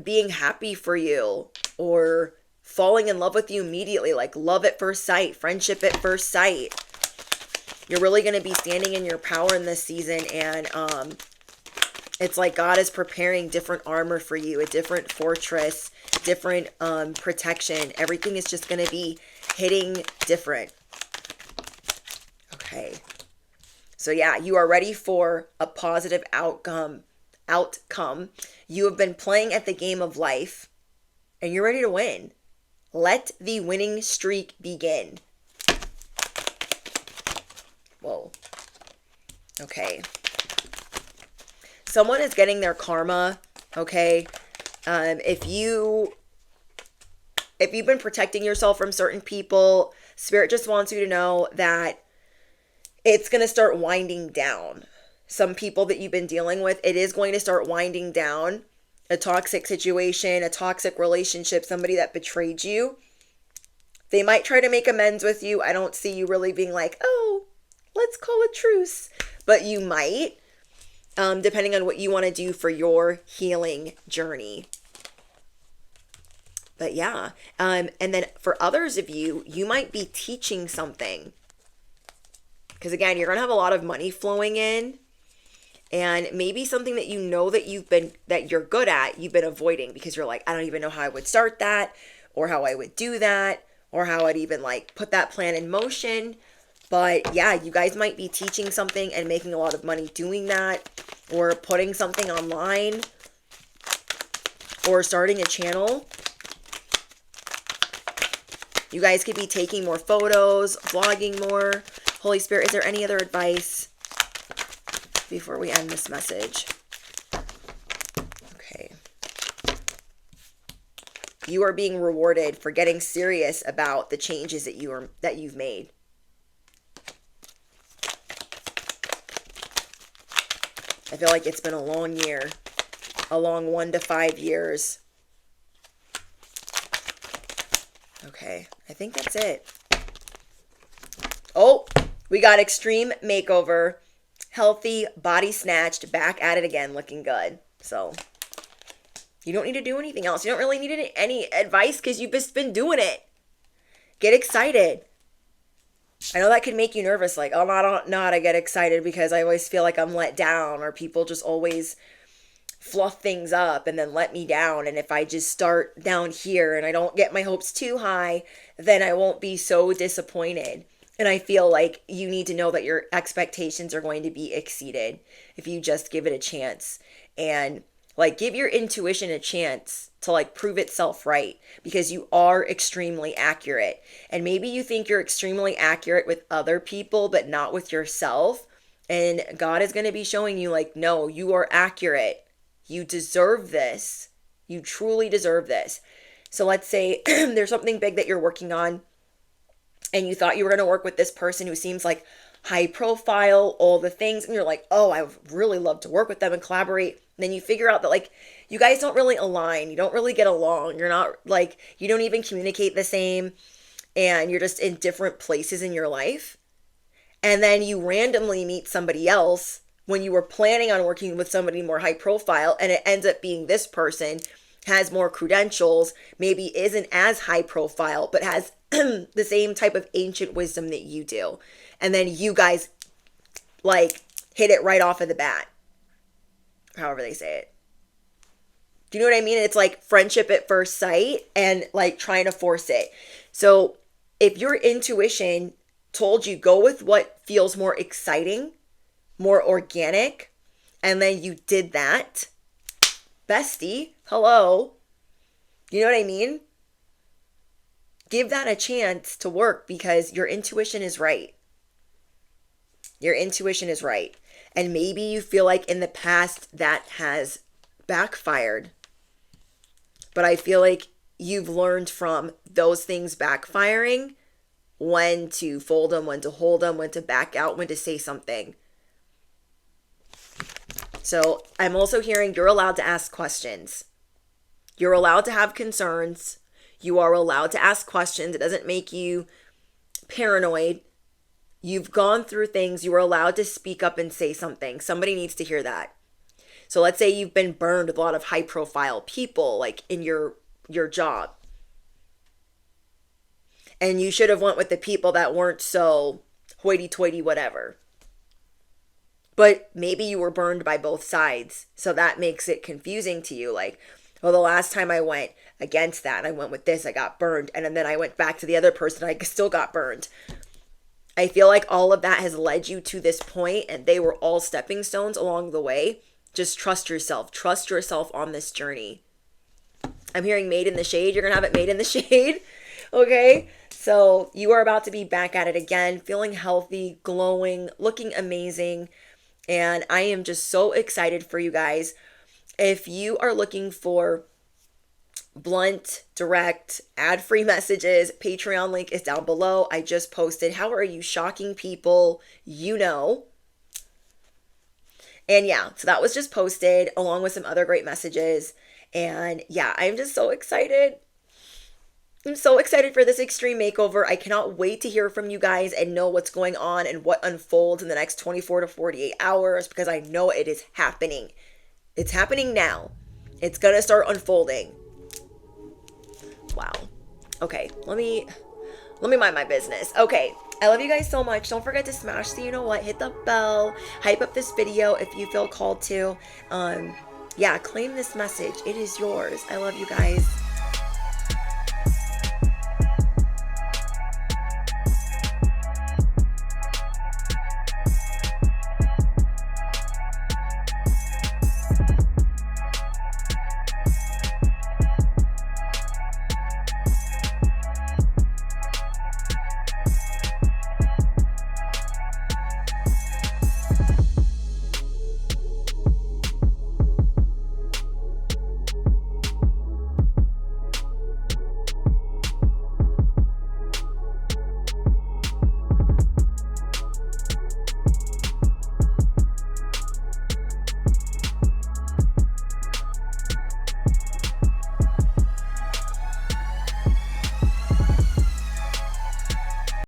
being happy for you or falling in love with you immediately, like love at first sight, friendship at first sight. You're really going to be standing in your power in this season, and it's like God is preparing different armor for you, a different fortress, different protection. Everything is just going to be hitting different. Okay. So yeah, you are ready for a positive outcome. You have been playing at the game of life, and you're ready to win. Let the winning streak begin. Whoa. Okay. Someone is getting their karma, okay? If you've been protecting yourself from certain people, Spirit just wants you to know that it's going to start winding down. Some people that you've been dealing with, it is going to start winding down. A toxic situation, a toxic relationship, somebody that betrayed you. They might try to make amends with you. I don't see you really being like, let's call a truce. But you might, depending on what you want to do for your healing journey. But yeah, and then for others of you, you might be teaching something. Because again, you're going to have a lot of money flowing in. And maybe something that you know that that you're good at, you've been avoiding because you're like, I don't even know how I would start that, or how I would do that, or how I'd even put that plan in motion. But yeah, you guys might be teaching something and making a lot of money doing that, or putting something online, or starting a channel. You guys could be taking more photos, vlogging more. Holy Spirit, is there any other advice before we end this message? Okay. You are being rewarded for getting serious about the changes that you've made. I feel like it's been a long year. along 1 to 5 years. Okay, I think that's it. Oh, we got extreme makeover, healthy, body snatched, back at it again, looking good. So you don't need to do anything else. You don't really need any advice because you've just been doing it. Get excited. I know that can make you nervous. Like, oh, I don't know how to get excited because I always feel like I'm let down, or people just always fluff things up and then let me down. And if I just start down here and I don't get my hopes too high, then I won't be so disappointed. And I feel like you need to know that your expectations are going to be exceeded if you just give it a chance. And like, give your intuition a chance to like prove itself right, because you are extremely accurate. And maybe you think you're extremely accurate with other people, but not with yourself. And God is going to be showing you like, no, you are accurate. You deserve this. You truly deserve this. So let's say there's something big that you're working on, and you thought you were going to work with this person who seems like high profile, all the things, and you're like, oh, I would really love to work with them and collaborate. And then you figure out that like you guys don't really align, you don't really get along, you're not like, you don't even communicate the same, and you're just in different places in your life. And then you randomly meet somebody else when you were planning on working with somebody more high profile, and it ends up being this person has more credentials, maybe isn't as high profile, but has the same type of ancient wisdom that you do. And then you guys like hit it right off of the bat. However they say it. Do you know what I mean? It's like friendship at first sight and like trying to force it. So if your intuition told you go with what feels more exciting, more organic, and then you did that, bestie, hello. You know what I mean? Give that a chance to work because your intuition is right. Your intuition is right. And maybe you feel like in the past that has backfired. But I feel like you've learned from those things backfiring when to fold them, when to hold them, when to back out, when to say something. So I'm also hearing you're allowed to ask questions. You're allowed to have concerns. You are allowed to ask questions. It doesn't make you paranoid. You've gone through things. You are allowed to speak up and say something. Somebody needs to hear that. So let's say you've been burned with a lot of high profile people, like in your job. And you should have went with the people that weren't so hoity-toity whatever. But maybe you were burned by both sides. So that makes it confusing to you. Like, well, the last time I went against that and I went with this, I got burned. And then I went back to the other person, I still got burned. I feel like all of that has led you to this point, and they were all stepping stones along the way. Just trust yourself. Trust yourself on this journey. I'm hearing made in the shade. You're going to have it made in the shade. Okay? So you are about to be back at it again, feeling healthy, glowing, looking amazing. And I am just so excited for you guys. If you are looking for blunt, direct, ad-free messages, Patreon link is down below. I just posted, how are you shocking people you know? And yeah, so that was just posted along with some other great messages. And yeah, I'm just so excited. I'm so excited for this extreme makeover. I cannot wait to hear from you guys and know what's going on and what unfolds in the next 24 to 48 hours, because I know it is happening. It's happening now. It's going to start unfolding. Wow. Okay, let me mind my business. Okay, I love you guys so much. Don't forget to smash the you-know-what, hit the bell, hype up this video if you feel called to. Yeah, claim this message. It is yours. I love you guys.